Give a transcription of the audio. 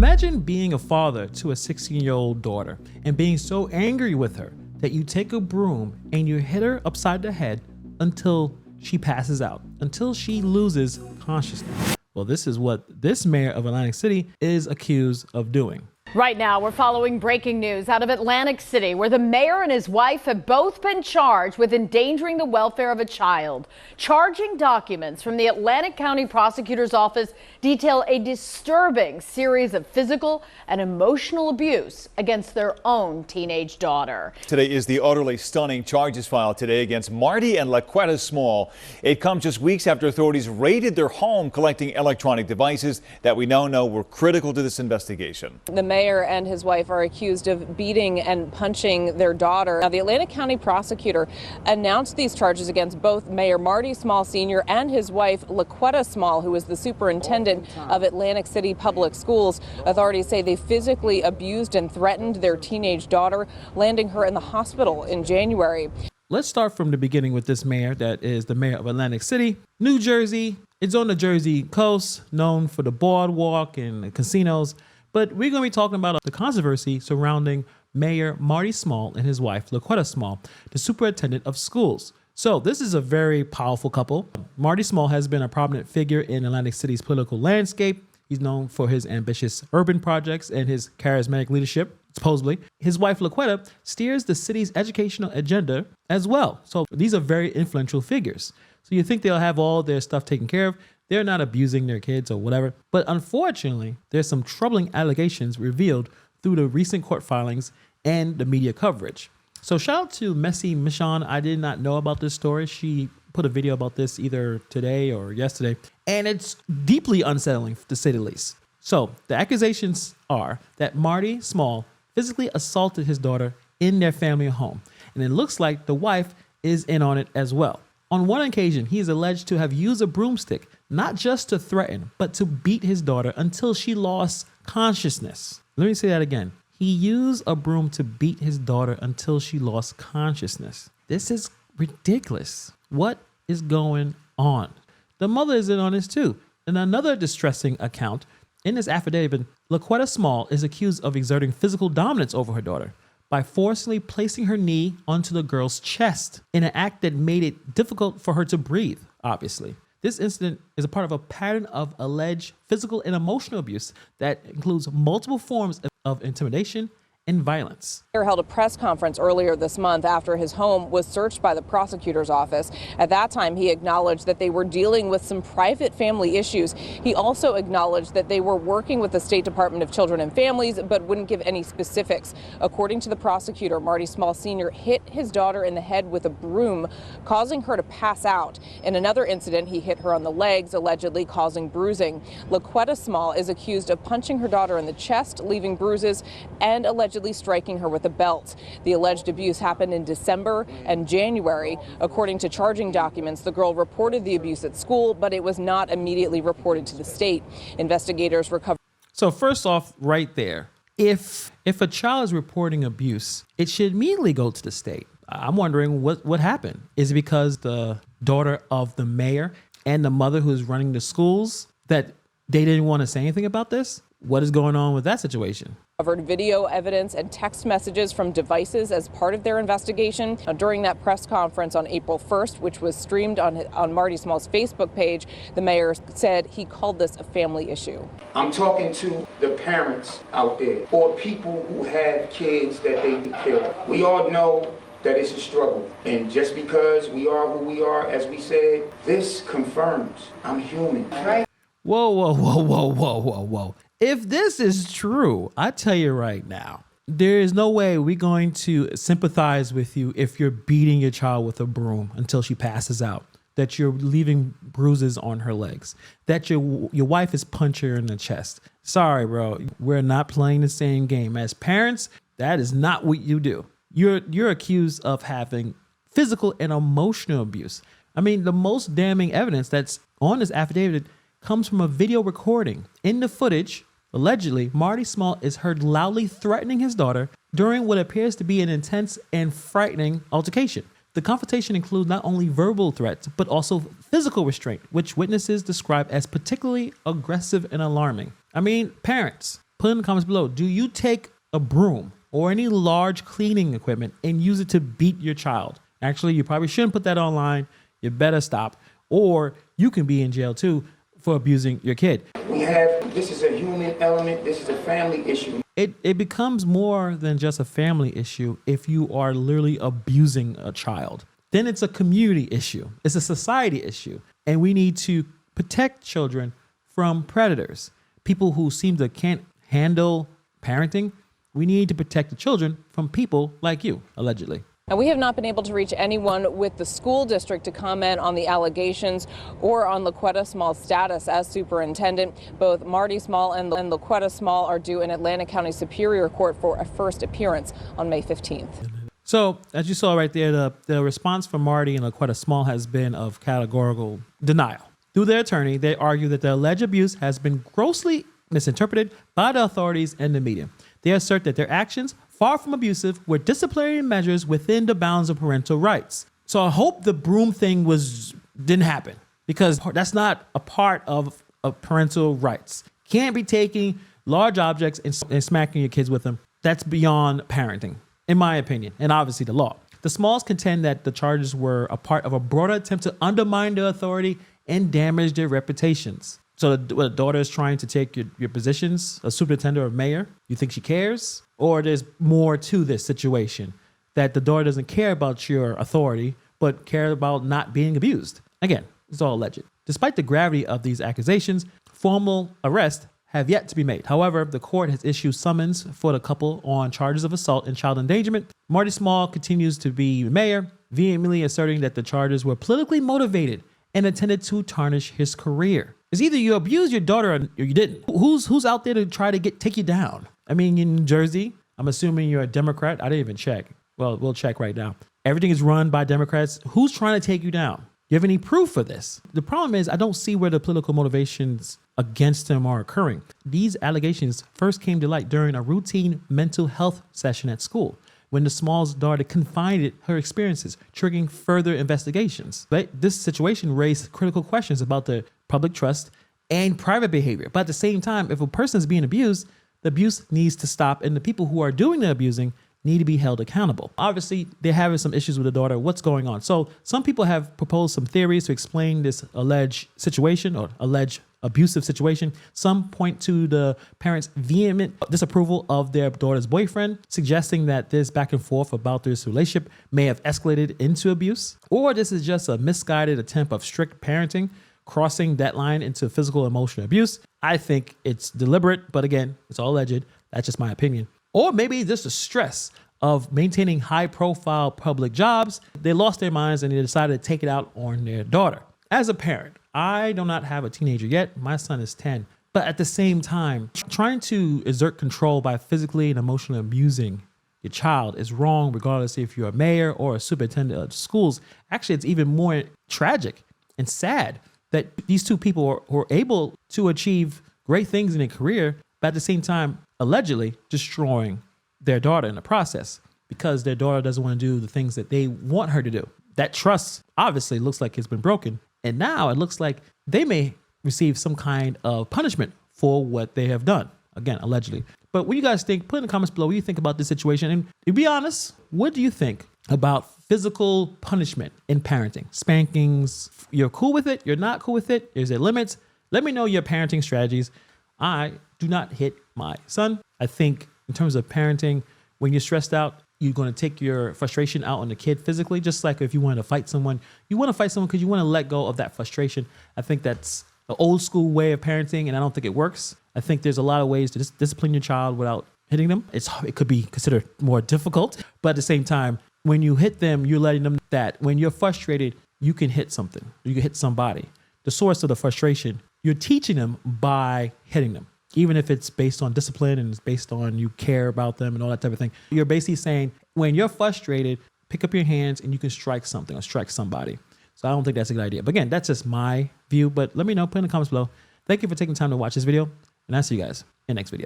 Imagine being a father to a 16-year-old daughter and being so angry with her that you take a broom and you hit her upside the head until she passes out, until she loses consciousness. Well, this is what this mayor of Atlantic City is accused of doing. Right now, we're following breaking news out of Atlantic City, where the mayor and his wife have both been charged with endangering the welfare of a child. Charging documents from the Atlantic County Prosecutor's Office detail a disturbing series of physical and emotional abuse against their own teenage daughter. Today is the utterly stunning charges filed today against Marty and Laquetta Small. It comes just weeks after authorities raided their home, collecting electronic devices that we now know were critical to this investigation. The mayor and his wife are accused of beating and punching their daughter. Now, the Atlantic County prosecutor announced these charges against both Mayor Marty Small Sr. and his wife Laquetta Small, who is the superintendent of Atlantic City Public Schools. Authorities say they physically abused and threatened their teenage daughter, landing her in the hospital in January. Let's start from the beginning with this mayor that is the mayor of Atlantic City, New Jersey. It's on the Jersey coast, known for the boardwalk and the casinos. But we're going to be talking about the controversy surrounding Mayor Marty Small and his wife, Laquetta Small, the superintendent of schools. So this is a very powerful couple. Marty Small has been a prominent figure in Atlantic City's political landscape. He's known for his ambitious urban projects and his charismatic leadership, supposedly. His wife, Laquetta, steers the city's educational agenda as well. So these are very influential figures. So you think they'll have all their stuff taken care of. They're not abusing their kids or whatever. But unfortunately, there's some troubling allegations revealed through the recent court filings and the media coverage. So shout out to Messy Michonne. I did not know about this story. She put a video about this either today or yesterday, and it's deeply unsettling to say the least. So the accusations are that Marty Small physically assaulted his daughter in their family home, and it looks like the wife is in on it as well. On one occasion, he is alleged to have used a broomstick, not just to threaten, but to beat his daughter until she lost consciousness. Let me say that again. He used a broom to beat his daughter until she lost consciousness. This is ridiculous. What is going on? The mother is in on this too. In another distressing account, in this affidavit, Laquetta Small is accused of exerting physical dominance over her daughter by forcibly placing her knee onto the girl's chest in an act that made it difficult for her to breathe, obviously. This incident is a part of a pattern of alleged physical and emotional abuse that includes multiple forms of intimidation and violence. The mayor held a press conference earlier this month after his home was searched by the prosecutor's office. At that time, he acknowledged that they were dealing with some private family issues. He also acknowledged that they were working with the State Department of Children and Families, but wouldn't give any specifics. According to the prosecutor, Marty Small Sr. hit his daughter in the head with a broom, causing her to pass out. In another incident, he hit her on the legs, allegedly causing bruising. Laquetta Small is accused of punching her daughter in the chest, leaving bruises, and allegedly striking her with a belt. The alleged abuse happened in December and January. According to charging documents, the girl reported the abuse at school, but it was not immediately reported to the state. Investigators recovered. So first off, right there, if a child is reporting abuse, it should immediately go to the state. I'm wondering what happened. Is it because the daughter of the mayor and the mother who's running the schools that they didn't want to say anything about this? What is going on with that situation? Covered video evidence and text messages from devices as part of their investigation. During that press conference on April 1st, which was streamed on Marty Small's Facebook page, the mayor said he called this a family issue. I'm talking to the parents out there or people who have kids that they kill. We all know that it's a struggle. And just because we are who we are, as we said, this confirms I'm human. Right? Whoa. If this is true, I tell you right now, there is no way we're going to sympathize with you if you're beating your child with a broom until she passes out, that you're leaving bruises on her legs, that your wife is punching her in the chest. Sorry, bro. We're not playing the same game. As parents, that is not what you do. You're accused of having physical and emotional abuse. I mean, the most damning evidence that's on this affidavit comes from a video recording. In the footage, allegedly, Marty Small is heard loudly threatening his daughter during what appears to be an intense and frightening altercation. The confrontation includes not only verbal threats, but also physical restraint, which witnesses describe as particularly aggressive and alarming. I mean, parents, Put in the comments below, do you take a broom or any large cleaning equipment and use it to beat your child? Actually, you probably shouldn't put that online. You better stop, or you can be in jail too for abusing your kid. This is a human element. This is a family issue. It becomes more than just a family issue if you are literally abusing a child. Then it's a community issue. It's a society issue. And we need to protect children from predators, people who seem to can't handle parenting. We need to protect the children from people like you, allegedly. And we have not been able to reach anyone with the school district to comment on the allegations or on Laquetta Small's status as superintendent. Both Marty Small and Laquetta Small are due in Atlantic County Superior Court for a first appearance on May 15th. So, as you saw right there, the response from Marty and Laquetta Small has been of categorical denial. Through their attorney, they argue that the alleged abuse has been grossly misinterpreted by the authorities and the media. They assert that their actions, far from abusive, were disciplinary measures within the bounds of parental rights. So I hope the broom thing didn't happen, because that's not a part of parental rights. Can't be taking large objects and smacking your kids with them. That's beyond parenting, in my opinion, and obviously the law. The Smalls contend that the charges were a part of a broader attempt to undermine their authority and damage their reputations. So the daughter is trying to take your positions, a superintendent or mayor. You think she cares? Or there's more to this situation, that the daughter doesn't care about your authority, but care about not being abused. Again, it's all alleged. Despite the gravity of these accusations, formal arrests have yet to be made. However, the court has issued summons for the couple on charges of assault and child endangerment. Marty Small continues to be mayor, vehemently asserting that the charges were politically motivated and intended to tarnish his career. It's either you abused your daughter or you didn't. Who's out there to try to take you down? I mean, in New Jersey, I'm assuming you're a Democrat. I didn't even check. Well, we'll check right now. Everything is run by Democrats. Who's trying to take you down? Do you have any proof for this? The problem is I don't see where the political motivations against him are occurring. These allegations first came to light during a routine mental health session at school, when the Smalls' daughter confided her experiences, triggering further investigations. But this situation raised critical questions about the public trust and private behavior. But at the same time, if a person is being abused, the abuse needs to stop, and the people who are doing the abusing need to be held accountable. Obviously, they're having some issues with the daughter. What's going on? So some people have proposed some theories to explain this alleged situation or alleged abusive situation. Some point to the parents' vehement disapproval of their daughter's boyfriend, suggesting that this back and forth about this relationship may have escalated into abuse, or this is just a misguided attempt of strict parenting, crossing that line into physical, emotional abuse. I think it's deliberate, but again, it's all alleged. That's just my opinion. Or maybe just the stress of maintaining high-profile public jobs. They lost their minds and they decided to take it out on their daughter. As a parent, I do not have a teenager yet. My son is 10. But at the same time, trying to exert control by physically and emotionally abusing your child is wrong, regardless if you're a mayor or a superintendent of schools. Actually, it's even more tragic and sad that these two people were able to achieve great things in their career, but at the same time, allegedly destroying their daughter in the process because their daughter doesn't want to do the things that they want her to do. That trust obviously looks like it's been broken. And now it looks like they may receive some kind of punishment for what they have done. Again, allegedly. But what do you guys think? Put in the comments below what you think about this situation. And to be honest, what do you think about physical punishment in parenting? Spankings, you're cool with it? You're not cool with it? Is there limits? Let me know your parenting strategies. I do not hit my son. I think in terms of parenting, when you're stressed out, you're going to take your frustration out on the kid physically. Just like if you want to fight someone, you want to fight someone because you want to let go of that frustration. I think that's the old school way of parenting, and I don't think it works. I think there's a lot of ways to discipline your child without hitting them. It could be considered more difficult, but at the same time, when you hit them, you're letting them know that when you're frustrated, you can hit something. You can hit somebody. The source of the frustration, you're teaching them by hitting them. Even if it's based on discipline and it's based on you care about them and all that type of thing. You're basically saying, when you're frustrated, pick up your hands and you can strike something or strike somebody. So I don't think that's a good idea. But again, that's just my view. But let me know, put in the comments below. Thank you for taking time to watch this video. And I'll see you guys in the next video.